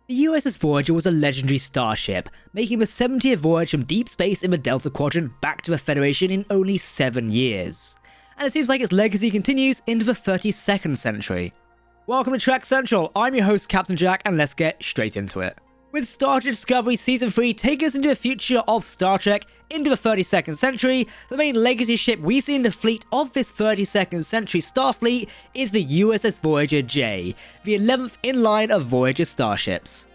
The USS Voyager was a legendary starship, making the 70th voyage from deep space in the Delta Quadrant back to the Federation in only 7 years. And it seems like its legacy continues into the 32nd century. Welcome to Trek Central, I'm your host Captain Jack, and let's get straight into it. With Star Trek Discovery Season 3 taking us into the future of Star Trek into the 32nd century, the main legacy ship we see in the fleet of this 32nd century Starfleet is the USS Voyager J, the 11th in line of Voyager starships.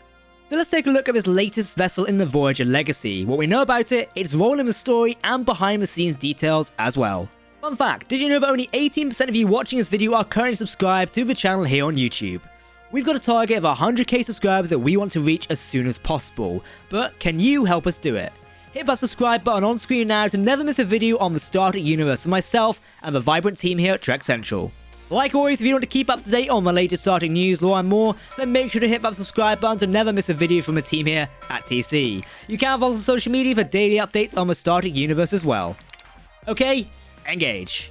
So let's take a look at this latest vessel in the Voyager legacy, what we know about it, its role in the story, and behind the scenes details as well. Fun fact, did you know that only 18% of you watching this video are currently subscribed to the channel here on YouTube? We've got a target of 100k subscribers that we want to reach as soon as possible, but can you help us do it? Hit that subscribe button on screen now to never miss a video on the Star Trek universe for myself and the vibrant team here at Trek Central. Like always, if you want to keep up to date on the latest Star Trek news, lore and more, then make sure to hit that subscribe button to never miss a video from the team here at TC. You can follow us on social media for daily updates on the Star Trek universe as well. Okay, engage.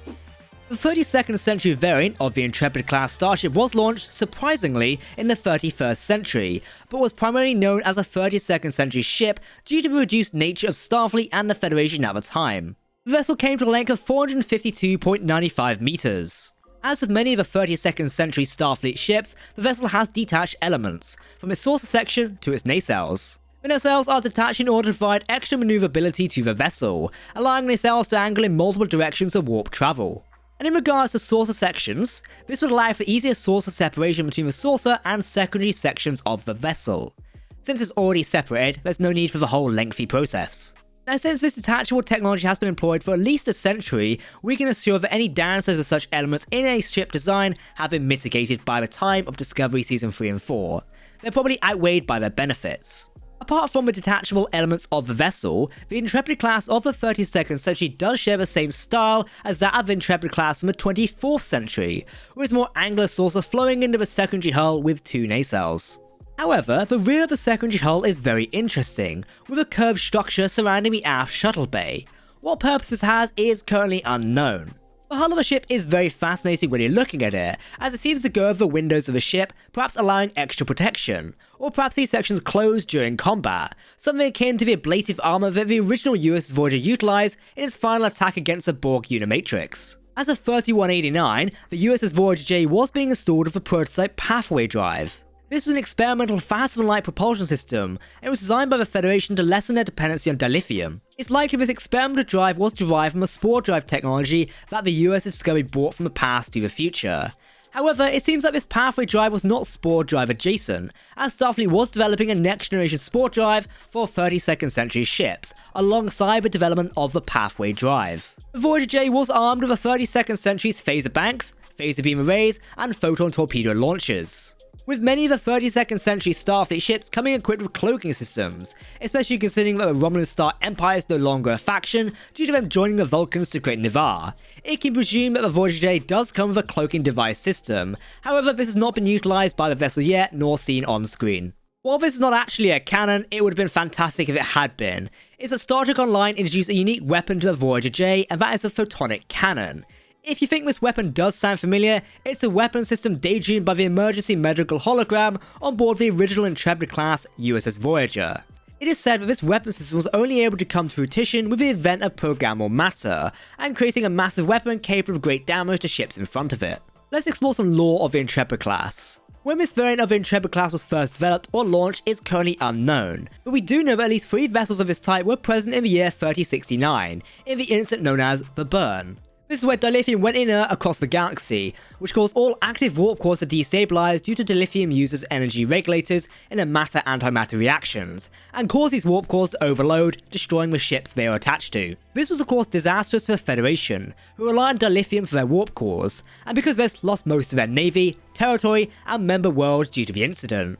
The 32nd century variant of the Intrepid class starship was launched, surprisingly, in the 31st century, but was primarily known as a 32nd century ship due to the reduced nature of Starfleet and the Federation at the time. The vessel came to a length of 452.95 meters. As with many of the 32nd century Starfleet ships, the vessel has detached elements, from its saucer section to its nacelles. The nacelles are detached in order to provide extra maneuverability to the vessel, allowing nacelles to angle in multiple directions of warp travel. And in regards to saucer sections, this would allow for easier saucer separation between the saucer and secondary sections of the vessel. Since it's already separated, there's no need for the whole lengthy process. Now, since this detachable technology has been employed for at least a century, we can assure that any downsides of such elements in a ship design have been mitigated by the time of Discovery Season 3 and 4. They're probably outweighed by their benefits. Apart from the detachable elements of the vessel, the Intrepid class of the 32nd century does share the same style as that of the Intrepid class from the 24th century, with more angular saucer flowing into the secondary hull with 2 nacelles. However, the rear of the secondary hull is very interesting, with a curved structure surrounding the aft shuttle bay. What purpose this has is currently unknown. The hull of the ship is very fascinating when you're looking at it, as it seems to go over the windows of the ship, perhaps allowing extra protection, or perhaps these sections close during combat, something akin to the ablative armor that the original USS Voyager utilized in its final attack against the Borg Unimatrix. As of 3189, the USS Voyager J was being installed with a prototype pathway drive. This was an experimental faster-than-light propulsion system, and it was designed by the Federation to lessen their dependency on dilithium. It's likely this experimental drive was derived from a spore drive technology that the USS Discovery brought from the past to the future. However, it seems like this pathway drive was not spore drive adjacent, as Starfleet was developing a next-generation spore drive for 32nd century ships, alongside the development of the pathway drive. The Voyager J was armed with a 32nd century's phaser banks, phaser beam arrays, and photon torpedo launchers, with many of the 32nd century Starfleet ships coming equipped with cloaking systems, especially considering that the Romulan Star Empire is no longer a faction due to them joining the Vulcans to create Ni'Var. It can presume that the Voyager J does come with a cloaking device system, however this has not been utilised by the vessel yet nor seen on screen. While this is not actually a canon, it would have been fantastic if it had been. It's that Star Trek Online introduced a unique weapon to the Voyager J, and that is a photonic cannon. If you think this weapon does sound familiar, it's a weapon system daydreamed by the emergency medical hologram on board the original Intrepid class USS Voyager. It is said that this weapon system was only able to come to fruition with the advent of programmable matter, and creating a massive weapon capable of great damage to ships in front of it. Let's explore some lore of the Intrepid class. When this variant of the Intrepid class was first developed or launched is currently unknown, but we do know that at least 3 vessels of this type were present in the year 3069, in the incident known as the Burn. This is where dilithium went inert across the galaxy, which caused all active warp cores to destabilize due to dilithium used as energy regulators in a matter-antimatter reactions, and caused these warp cores to overload, destroying the ships they are attached to. This was of course disastrous for the Federation, who rely on dilithium for their warp cores, and because this lost most of their navy, territory, and member worlds due to the incident.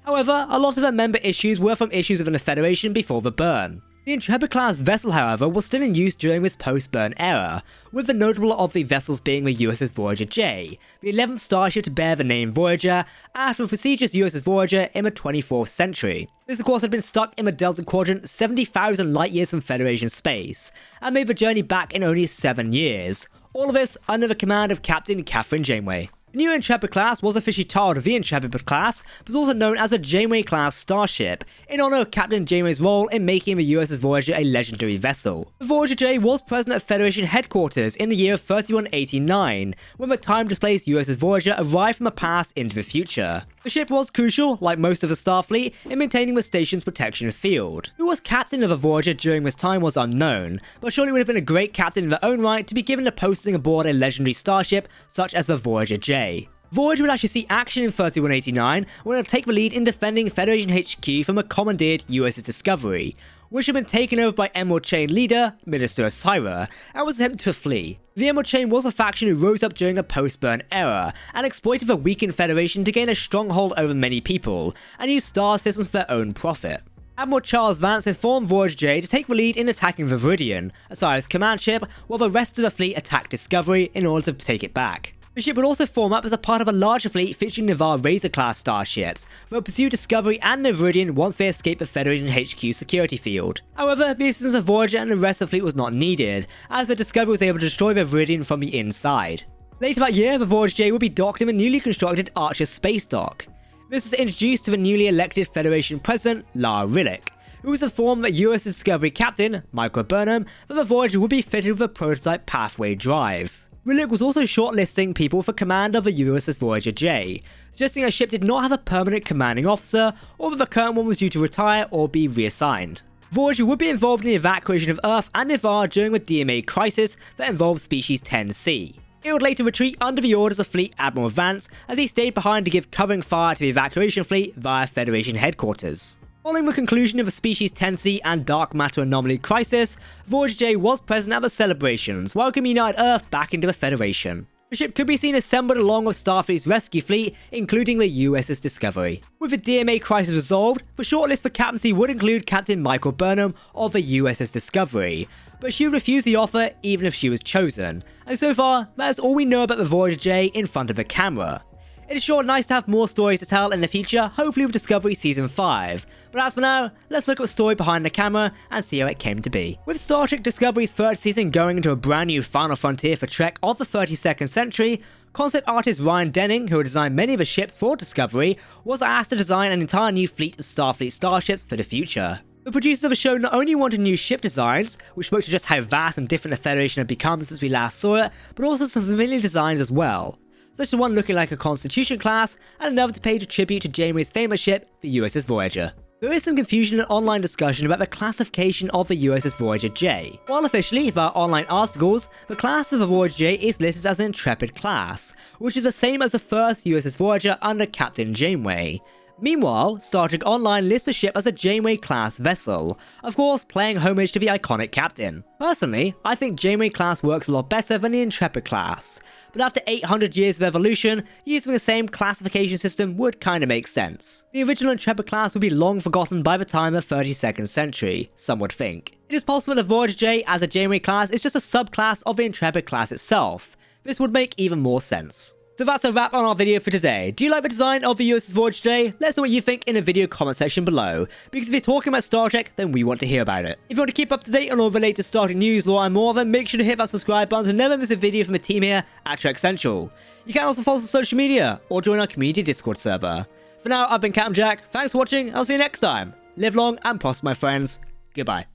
However, a lot of their member issues were from issues within the Federation before the Burn. The Intrepid-class vessel, however, was still in use during this post-Burn era, with the notable of the vessels being the USS Voyager J, the 11th starship to bear the name Voyager, after the prestigious USS Voyager in the 24th century. This of course had been stuck in the Delta Quadrant 70,000 light-years from Federation space, and made the journey back in only 7 years. All of this under the command of Captain Kathryn Janeway. The new Intrepid class was officially titled the Intrepid class, but was also known as the Janeway class starship, in honor of Captain Janeway's role in making the USS Voyager a legendary vessel. The Voyager J was present at Federation headquarters in the year of 3189, when the time-displaced USS Voyager arrived from the past into the future. The ship was crucial, like most of the Starfleet, in maintaining the station's protection field. Who was captain of the Voyager during this time was unknown, but surely would have been a great captain in their own right to be given the posting aboard a legendary starship such as the Voyager J. Voyager would actually see action in 3189 when it would take the lead in defending Federation HQ from a commandeered USS Discovery, which had been taken over by Emerald Chain leader, Minister Osira, and was attempting to flee. The Emerald Chain was a faction who rose up during a post-burn era, and exploited the weakened Federation to gain a stronghold over many people, and use star systems for their own profit. Admiral Charles Vance informed Voyager J to take the lead in attacking the Viridian, Osira's command ship, while the rest of the fleet attacked Discovery in order to take it back. The ship would also form up as a part of a larger fleet featuring Navarre Razor-class starships, that would pursue Discovery and the Viridian once they escaped the Federation HQ security field. However, the assistance of Voyager and the rest of the fleet was not needed, as the Discovery was able to destroy the Viridian from the inside. Later that year, the Voyager J would be docked in the newly constructed Archer space dock. This was introduced to the newly elected Federation President, Lara Rillick, who was informed that USS Discovery Captain, Michael Burnham, that the Voyager would be fitted with a prototype pathway drive. Rillick was also shortlisting people for command of the USS Voyager J, suggesting a ship did not have a permanent commanding officer, or that the current one was due to retire or be reassigned. Voyager would be involved in the evacuation of Earth and Ni'Var during the DMA crisis that involved Species 10C. It would later retreat under the orders of Fleet Admiral Vance, as he stayed behind to give covering fire to the evacuation fleet via Federation headquarters. Following the conclusion of the Species 10C and Dark Matter Anomaly crisis, Voyager J was present at the celebrations, welcoming United Earth back into the Federation. The ship could be seen assembled along with Starfleet's rescue fleet, including the USS Discovery. With the DMA crisis resolved, the shortlist for captaincy would include Captain Michael Burnham of the USS Discovery, but she refused the offer even if she was chosen, and so far, that is all we know about the Voyager J in front of the camera. It is sure nice to have more stories to tell in the future, hopefully with Discovery Season 5. But as for now, let's look at the story behind the camera and see how it came to be. With Star Trek Discovery's third season going into a brand new final frontier for Trek of the 32nd century, concept artist Ryan Denning, who had designed many of the ships for Discovery, was asked to design an entire new fleet of Starfleet starships for the future. The producers of the show not only wanted new ship designs, which spoke to just how vast and different the Federation had become since we last saw it, but also some familiar designs as well, such as one looking like a Constitution class, and another to pay tribute to Janeway's famous ship, the USS Voyager. There is some confusion and online discussion about the classification of the USS Voyager J. While officially, via online articles, the class of the Voyager J is listed as an Intrepid class, which is the same as the first USS Voyager under Captain Janeway. Meanwhile, Star Trek Online lists the ship as a Janeway-class vessel, of course paying homage to the iconic captain. Personally, I think Janeway-class works a lot better than the Intrepid class, but after 800 years of evolution, using the same classification system would kinda make sense. The original Intrepid class would be long forgotten by the time of the 32nd century, some would think. It is possible that Voyager J as a Janeway class is just a subclass of the Intrepid class itself. This would make even more sense. So that's a wrap on our video for today. Do you like the design of the USS Voyager J? Let us know what you think in the video comment section below, because if you're talking about Star Trek, then we want to hear about it. If you want to keep up to date on all the latest Star Trek news, lore and more, then make sure to hit that subscribe button to never miss a video from the team here at Trek Central. You can also follow us on social media, or join our community Discord server. For now, I've been Captain Jack, thanks for watching, I'll see you next time. Live long and prosper, my friends. Goodbye.